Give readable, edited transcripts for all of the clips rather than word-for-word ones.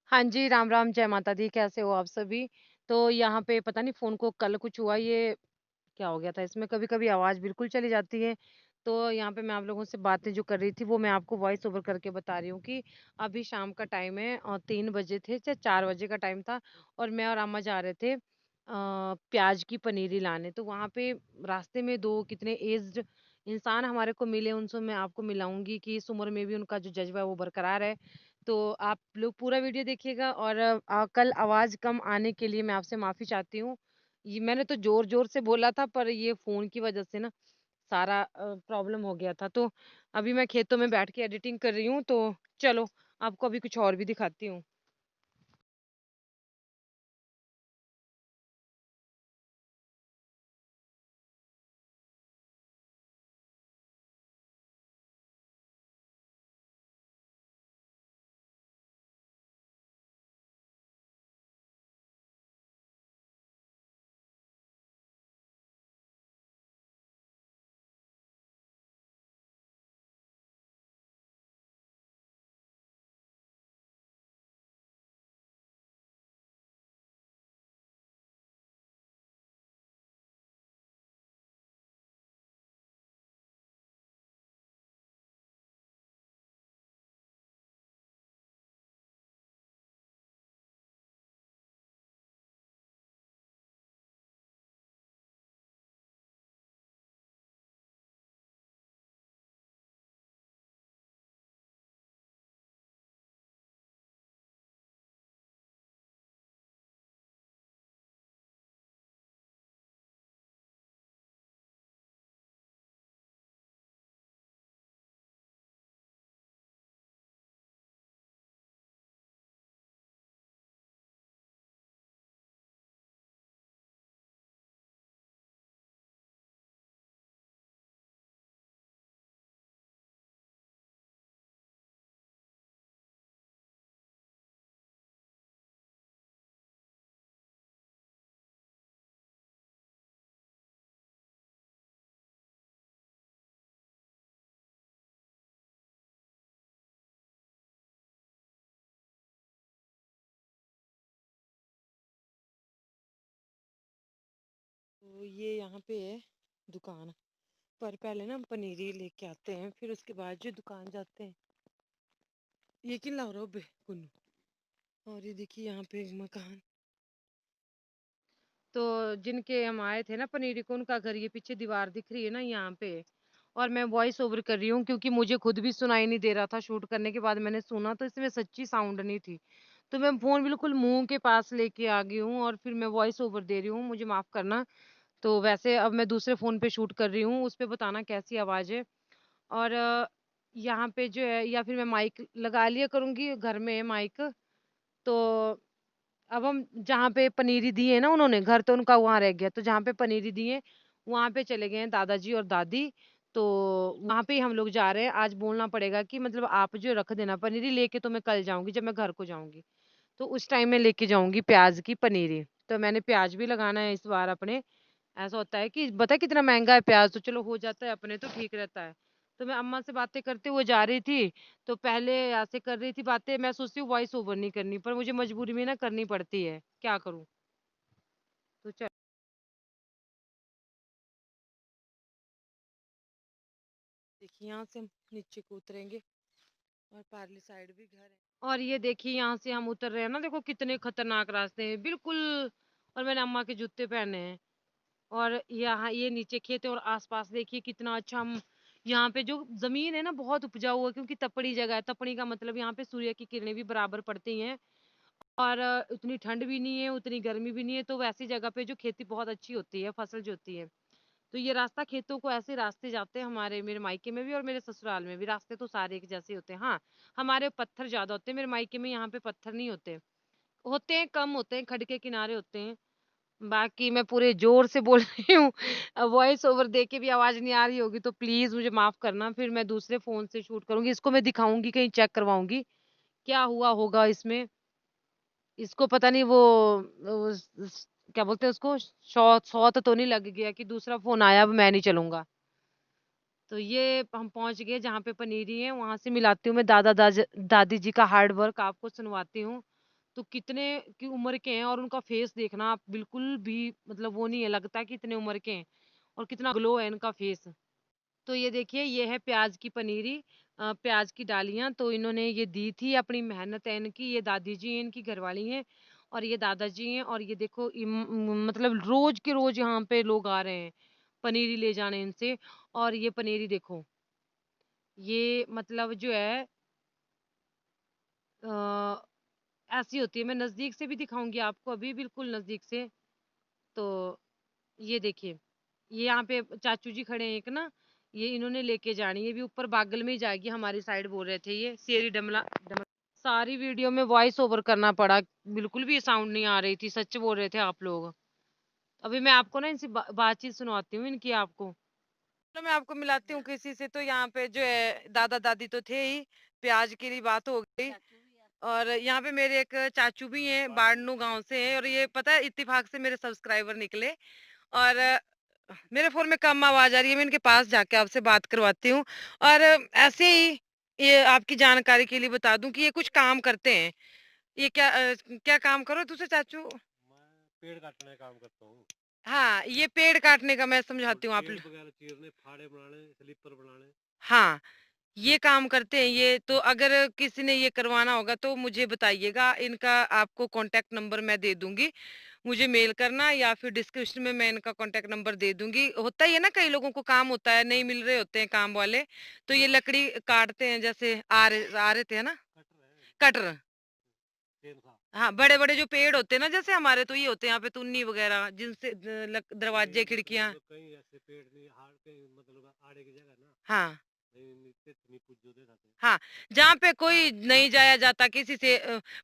हाँ जी, राम, राम, जय माता दी, कैसे हो आप सभी? तो यहाँ पे पता नहीं फ़ोन को कल कुछ हुआ, ये क्या हो गया था इसमें, कभी-कभी आवाज़ बिल्कुल चली जाती है। तो यहाँ पे मैं आप लोगों से बातें जो कर रही थी, वो मैं आपको वॉइस ओवर करके बता रही हूँ कि अभी शाम का टाइम है और 3 बजे थे, चाहे 4 बजे का टाइम था और मैं और अम्मा जा रहे थे प्याज़ की पनीरी लाने। तो वहाँ पे रास्ते में 2 कितने एज्ड इंसान हमारे को मिले, उनसे मैं आपको मिलाऊँगी कि इस उम्र में भी उनका जो जज़्बा है, वो बरकरार है। तो आप लोग पूरा वीडियो देखिएगा और कल आवाज़ कम आने के लिए मैं आपसे माफ़ी चाहती हूँ। ये मैंने तो ज़ोर-ज़ोर से बोला था पर ये फ़ोन की वज़ह से ना सारा प्रॉब्लम हो गया था। तो अभी मैं खेतों में बैठ के एडिटिंग कर रही हूँ, तो चलो आपको अभी कुछ और भी दिखाती हूँ। तो ये यहाँ पे है दुकान, पर पहले ना हम पनीरी लेके आते हैं, फिर उसके बाद जो दुकान जाते हैं। ये किन ला रहा हो बे कुन्नू? और ये देखिए यहाँ पे एक मकान। तो जिनके हम आए थे ना पनीरी को, उनका घर ये पीछे दीवार दिख रही है ना यहाँ पे। और मैं वॉइस ओवर कर रही हूँ क्योंकि मुझे खुद भी सुनाई नहीं दे रहा था। शूट करने के बाद मैंने सुना तो इसमें सच्ची साउंड नहीं थी। तो मैं फोन बिल्कुल मुंह के पास लेके आ गई हूँ और फिर मैं वॉइस ओवर दे रही हूँ, मुझे माफ करना। तो वैसे अब मैं दूसरे फोन पे शूट कर रही हूँ, उस पे बताना कैसी आवाज है। और यहाँ पे जो है, या फिर मैं माइक लगा लिया करूंगी, घर में है माइक। तो अब हम जहाँ पे पनीरी दी है ना उन्होंने, घर तो उनका वहां रह गया, तो जहाँ पे पनीरी दी है वहां पे चले गए हैं दादाजी और दादी। तो वहां पे ही हम लोग जा रहे हैं। आज बोलना पड़ेगा कि मतलब आप जो रख देना पनीरी, लेके तो मैं कल जाऊंगी जब मैं घर को जाऊंगी। तो उस टाइम में लेके जाऊंगी प्याज की पनीरी। तो मैंने प्याज भी लगाना है इस बार अपने। ऐसा होता है कि पता है कितना महंगा है प्याज, तो चलो हो जाता है अपने तो ठीक रहता है। तो मैं अम्मा से बातें करते हुए जा रही थी। तो पहले ऐसे कर रही थी बातें, मैं सोचती हूँ वॉइस ओवर नहीं करनी, पर मुझे मजबूरी में ना करनी पड़ती है, क्या करूँ। तो चल, देखिए यहाँ से हम नीचे को उतरेंगे और पार्ली साइड भी घर है। और ये देखिए यहाँ से हम उतर रहे हैं ना, देखो कितने खतरनाक रास्ते हैं बिल्कुल। और मैंने अम्मा के जूते पहने हैं। और यहाँ ये नीचे खेत है और आसपास देखिए कितना अच्छा। हम यहाँ पे जो जमीन है ना बहुत उपजाऊ है, क्योंकि तपड़ी जगह है। तपड़ी का मतलब यहाँ पे सूर्य की किरणें भी बराबर पड़ती हैं। और उतनी ठंड भी नहीं है, उतनी गर्मी भी नहीं है, तो वैसी जगह पे जो खेती बहुत अच्छी होती है, फसल जो होती है। तो ये रास्ता खेतों को, ऐसे रास्ते जाते हैं हमारे, मेरे मायके में भी और मेरे ससुराल में भी। रास्ते तो सारे एक जैसे होते हैं, हाँ। हमारे पत्थर ज्यादा होते हैं, मेरे मायके में यहाँ पे पत्थर नहीं होते। होते हैं, कम होते हैं, खड के किनारे होते हैं। बाकी मैं पूरे जोर से बोल रही हूँ, वॉइस ओवर दे के भी आवाज नहीं आ रही होगी तो प्लीज मुझे माफ करना। फिर मैं दूसरे फोन से शूट करूंगी, इसको मैं दिखाऊंगी, कहीं चेक करवाऊंगी क्या हुआ होगा इसमें। इसको पता नहीं क्या बोलते हैं उसको, शॉट शॉट तो नहीं लग गया कि दूसरा फोन आया, अब मैं नहीं चलूंगा। तो ये हम पहुंच गए जहाँ पे पनीरी है, वहां से मिलाती हूँ मैं दादी जी का हार्ड वर्क आपको सुनवाती हूँ। तो कितने की उम्र के हैं और उनका फेस देखना आप बिल्कुल भी मतलब वो नहीं है लगता कि इतने उम्र के हैं और कितना ग्लो है इनका फेस। तो ये देखिए ये है प्याज की पनीरी प्याज की डालियाँ तो इन्होंने ये दी थी अपनी मेहनत है इनकी, ये दादी जी हैं इनकी घरवाली हैं और ये दादाजी हैं और ये देखो मतलब रोज़ के रोज़ यहाँ पे लोग आ रहे हैं, पनीरी ले जाने इनसे और ये पनीरी देखो, ये मतलब जो है अ, ऐसी होती है मैं नज़दीक से भी दिखाऊँगी आपको अभी बिल्कुल नज़दीक से। तो ये देखिए, ये यहाँ पे चाचू जी खड़े हैं एक ना, ये इन्होंने लेके जानी है, ये भी ऊपर बागल में ही जाएगी हमारी साइड बोल रहे थे ये, शेरी डमला डमला सारी वीडियो में वॉइस ओवर करना पड़ा, बिल्कुल भी साउंड नहीं आ रही थी, सच बोल रहे थे आप लोग। अभी मैं आपको ना इनसे बातचीत सुनवाती हूँ इनकी आपको। तो मैं आपको मिलाती हूँ किसी से तो यहाँ पे जो है दादा-दादी तो थे ही, प्याज की भी बात हो गई और यहाँ पे मेरे एक चाचू भी हैं, बाड़नू गाँव से हैं और ये पता है इत्तेफाक से मेरे सब्सक्राइबर निकले और मेरे फ़ोन में कम आवाज़ आ रही है, मैं इनके पास जाके आपसे बात करवाती हूँ और ऐसे ही ये आपकी जानकारी के लिए बता दूँ कि ये कुछ काम करते हैं। ये क्या काम करो दूसरे चाचू? मैं पेड़ काटने का काम करता हूँ। हाँ, ये पेड़ काटने का मैं और समझाती हूँ आप पेड़ ल वगैरह चीरने, फाड़े बनाने, स्लीपर बनाने। हाँ। ये काम करते हैं ये, तो अगर किसी ने ये करवाना होगा तो मुझे बताइएगा, इनका आपको कॉन्टैक्ट नंबर मैं दे दूँगी। मुझे मेल करना या फिर डिस्क्रिप्शन में मैं इनका कॉन्टैक्ट नंबर दे दूँगी। होता ही है ना कई लोगों को काम होता है, नहीं मिल रहे होते हैं काम वाले, तो ये लकड़ी काटते हैं जैसे आ रहे थे, है ना? कटर है, कटर। चेनसा। हाँ, बड़े-बड़े जो पेड़ होते हैं ना जैसे हमारे तो ये होते हैं यहाँ पे तुन्नी वगैरह जिनसे नहीं दरवाजे, खिड़कियाँ मतलब कहीं ऐसे पेड़ नहीं हार कहीं मतलब आड़े की जगह ना हाँ। नहीं नीचे नहीं पूजो दे जाते। हाँ, जहाँ पे कोई नहीं जाया जाता किसी से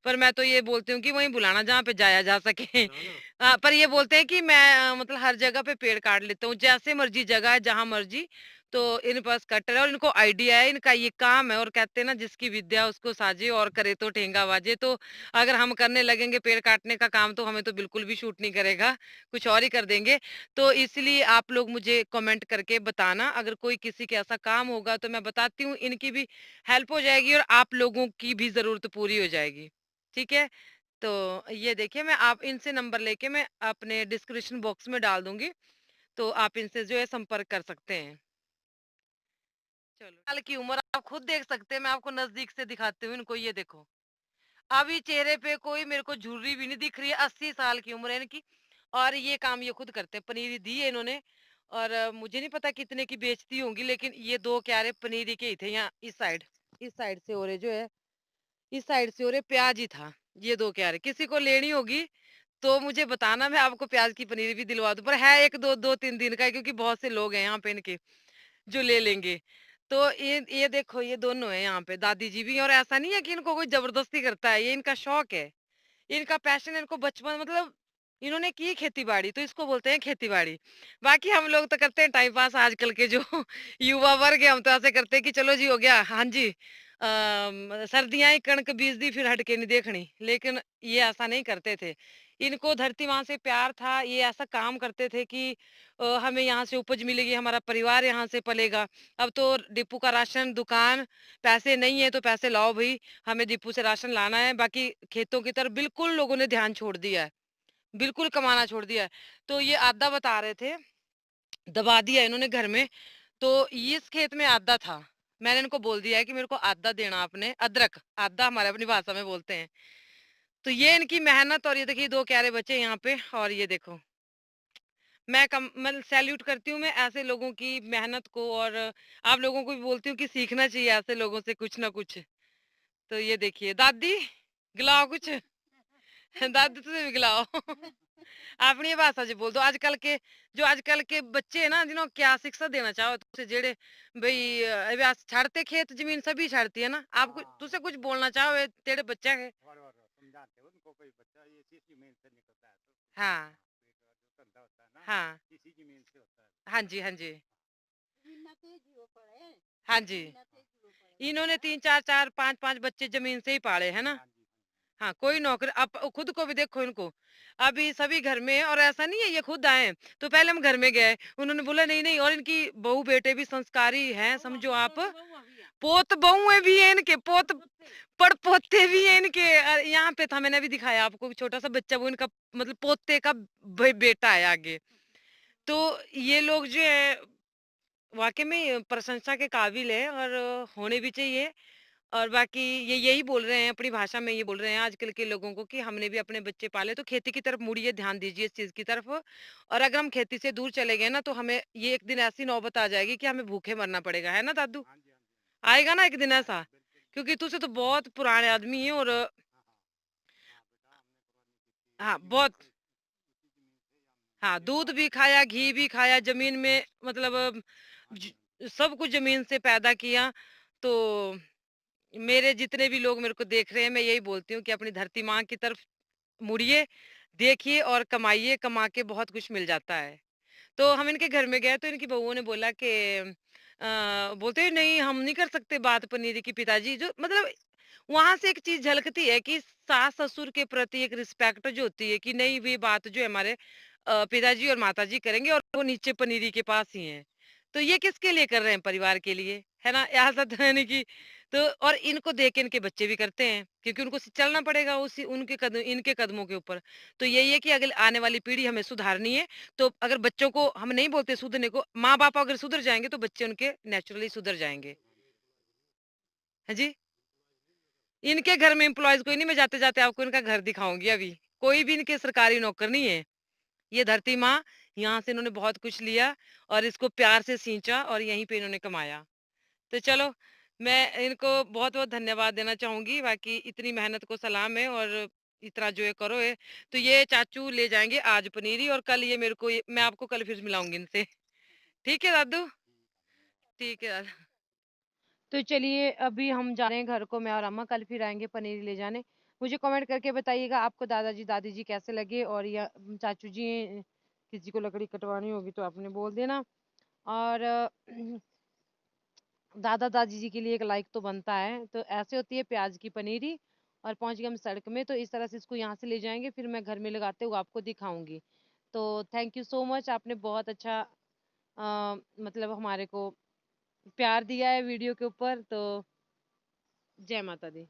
पर मैं तो ये बोलती हूँ कि वहीं बुलाना जहाँ पे जाया जा सके। ना ना पर ये बोलते हैं कि मैं मतलब हर जगह पे पेड़ काट लेता हूँ, जैसे मर्ज़ी जगह है, जहाँ मर्ज़ी। तो इनके पास कटर है और इनको आइडिया है, इनका ये काम है और कहते हैं ना जिसकी विद्या उसको साजे और करे तो ठेंगा बाजे। तो अगर हम करने लगेंगे पेड़ काटने का काम तो हमें तो बिल्कुल भी शूट नहीं करेगा, कुछ और ही कर देंगे। तो इसलिए आप लोग मुझे कमेंट करके बताना, अगर कोई किसी के ऐसा काम होगा तो मैं बताती हूँ, इनकी भी हेल्प हो जाएगी और आप लोगों की भी ज़रूरत पूरी हो जाएगी। ठीक है? तो ये देखिए मैं आप इनसे नंबर लेके मैं अपने डिस्क्रिप्शन बॉक्स में डाल दूँगी, तो आप इनसे जो है संपर्क कर सकते हैं। चलो। साल की उम्र आप खुद देख सकते हैं, मैं आपको नज़दीक से दिखाती हूँ इनको, ये देखो। अभी चेहरे पे कोई मेरे को झुर्री भी नहीं दिख रही है, 80 साल की उम्र है इनकी और ये काम ये खुद करते हैं। पनीरी दी है इन्होंने और मुझे नहीं पता कितने की बेचती होंगी लेकिन ये 2 क्यारे पनीरी के ही थे यहाँ इस साइड से हो रहे जो है इस साइड से हो रहे प्याज ही था, ये 2 क्यारे। किसी को लेनी होगी तो मुझे बताना मैं आपको प्याज की पनीर भी दिलवा दूँ, पर है 1 2-3 दिन का है क्योंकि बहुत से लोग हैं यहाँ पे इनके, जो ले लेंगे। तो ये देखो ये दोनों हैं यहाँ पे, दादी जी भी हैं और ऐसा नहीं है कि इनको कोई ज़बरदस्ती करता है, ये इनका शौक है। इनका पैशन इनको बचपन मतलब इन्होंने की खेती-बाड़ी तो इसको बोलते हैं खेती-बाड़ी। बाकी हम लोग तो करते हैं टाइम पास आजकल के जो युवा वर्ग है हम तो ऐसे करते हैं कि चलो जी हो गया, हाँ जी। सर्दियाँ ही कणक बीज दी फिर हट के नहीं देखनी, लेकिन ये ऐसा नहीं करते थे। इनको धरती माँ से प्यार था, ये ऐसा काम करते थे कि हमें यहाँ से उपज मिलेगी, हमारा परिवार यहाँ से पलेगा। अब तो डिपू का राशन, दुकान, पैसे नहीं है तो पैसे लाओ भई, हमें डिपू से राशन लाना है, बाकी खेतों की तरफ बिल्कुल लोगों ने ध्यान छोड़ दिया है, बिल्कुल कमाना छोड़ दिया है। तो ये आधा बता रहे थे, दबा दिया इन्होंने घर में, तो इस खेत में आधा था। मैंने इनको बोल दिया है कि मेरे को आधा देना आपने, अदरक, आधा हमारे अपनी भाषा में बोलते हैं। तो ये इनकी मेहनत और ये देखिए 2 क्यारे बचे यहाँ पे और ये देखो, मैं सैल्यूट करती हूँ मैं ऐसे लोगों की मेहनत को और आप लोगों को भी बोलती हूँ कि सीखना चाहिए ऐसे लोगों से कुछ ना कुछ। तो ये देखिए, दादी गिलाओ कुछ। दादी तुसी भी गिलाओ। अपनी भाषा च बोल दो आजकल के जो आजकल के बच्चे है ना जिन्हों क्या शिक्षा देना चाहो तुसे जेड़े भई अभ्यास छाड़ते खेत जमीन सभी छाड़ती है ना आप कुछ हाँ तुसे कुछ बोलना चाहो तेरे बच्चा है और समझाते हो उनको कोई बच्चा ये चीज जमीन से निकलता है तो हाँ पेट का जो धंधा होता है ना हाँ इसी जमीन से होता है। हाँ जी हाँ जी हाँ जी इन्होंने हाँ 3 4 4 5 5 बच्चे जमीन से ही पाले है ना हाँ जी हाँ कोई नौकरी आप खुद को भी देखो इनको अभी सभी घर में है और ऐसा नहीं है ये खुद आए हैं। तो पहले हम घर में गए उन्होंने बोला नहीं नहीं और इनकी बहू बेटे भी संस्कारी हैं समझो आप पोत बहुएं भी हैं इनके, पोत पड़ पोते भी हैं इनके। यहाँ पे था, मैंने अभी दिखाया आपको, छोटा सा बच्चा, वो इनका मतलब पोते का बेटा है आगे। तो ये लोग जो है वाकई में प्रशंसा के काबिल है, और होने भी चाहिए। और बाकी ये यही बोल रहे हैं, अपनी भाषा में ये बोल रहे हैं आजकल के लोगों को कि हमने भी अपने बच्चे पाले, तो खेती की तरफ मुड़िए, ध्यान दीजिए इस चीज की तरफ। और अगर हम खेती से दूर चले गए ना, तो हमें ये एक दिन ऐसी नौबत आ जाएगी कि हमें भूखे मरना पड़ेगा, है ना दादू? हाँ जी, हाँ जी, आएगा ना एक दिन हाँ ऐसा? जी, बिल्कुल। क्योंकि तुझसे तो बहुत पुराने आदमी है, और हाँ, हाँ। हाँ, बेटा हमने कुर्बानी की थी हाँ, उसी ज़मीन बहुत। से, उसी ज़मीन से ही हम हाँ, मेरे दूध बाप भी दादा खाया, ने घी हाँ, भी खाया ज़मीन में, मतलब हाँ ज जी, हाँ जी। सब कुछ ज़मीन से पैदा किया। तो मेरे जितने भी लोग मेरे को देख रहे हैं, मैं यही बोलती हूँ कि अपनी धरती माँ की तरफ मुड़िए, देखिए और कमाइए, कमा के बहुत कुछ मिल जाता है। तो हम इनके घर में गए, तो इनकी बहुओं ने बोला कि बोलते हैं, नहीं हम नहीं कर सकते बात पनीर की पिताजी, जो मतलब वहां से एक चीज झलकती है कि सास ससुर के प्रति एक रिस्पेक्ट जो होती है, कि नहीं वे बात जो है हमारे पिताजी और माताजी करेंगे, और वो नीचे पनीरी के पास ही हैं। तो ये किसके लिए कर रहे हैं? परिवार के लिए, है ना? ऐसा तो है नहीं कि, तो और इनको देख के इनके बच्चे भी करते हैं, क्योंकि उनको चलना पड़ेगा उसी उनके कदम, इनके कदमों के ऊपर। तो यही है कि अगले आने वाली पीढ़ी हमें सुधारनी है। तो अगर बच्चों को, हम नहीं बोलते सुधरने को, माँ-बाप अगर सुधर जाएँगे, तो बच्चे उनके नेचुरली सुधर जाएँगे। हाँ जी? इनके घर में एम्प्लॉइज़ कोई नहीं, मैं जाते-जाते आपको इनका घर दिखाऊँगी अभी। कोई भी इनके सरकारी नौकर नहीं है। ये धरती माँ, यहाँ से इन्होंने बहुत कुछ लिया, और इसको प्यार से सींचा, और यहीं पे इन्होंने कमाया। तो चलो, मैं इनको बहुत-बहुत धन्यवाद देना चाहूँगी, बाकी इतनी मेहनत को सलाम है, और इतना जो ये करो है। तो ये चाचू ले जाएँगे आज पनीरी, और कल ये मेरे को, ये मैं आपको कल फिर मिलाऊँगी इनसे। ठीक है दादू? ठीक है दादा। तो चलिए, अभी हम जा रहे हैं घर को, मैं और अम्मा, कल फिर आएँगे पनीर ले जाने। मुझे कमेंट करके बताइएगा आपको दादाजी, दादी जी कैसे लगे, और या चाचू जी, किसी को लकड़ी कटवानी होगी तो आपने बोल देना। और दादा-दादी जी के लिए एक लाइक तो बनता है। तो ऐसे होती है प्याज़ की पनीरी, और पहुँच गए हम सड़क में, तो इस तरह से इसको यहाँ से ले जाएँगे, फिर मैं घर में लगाते हुए आपको दिखाऊँगी। तो थैंक यू सो मच, आपने बहुत अच्छा मतलब हमारे को प्यार दिया है वीडियो के ऊपर। तो जय माता दी।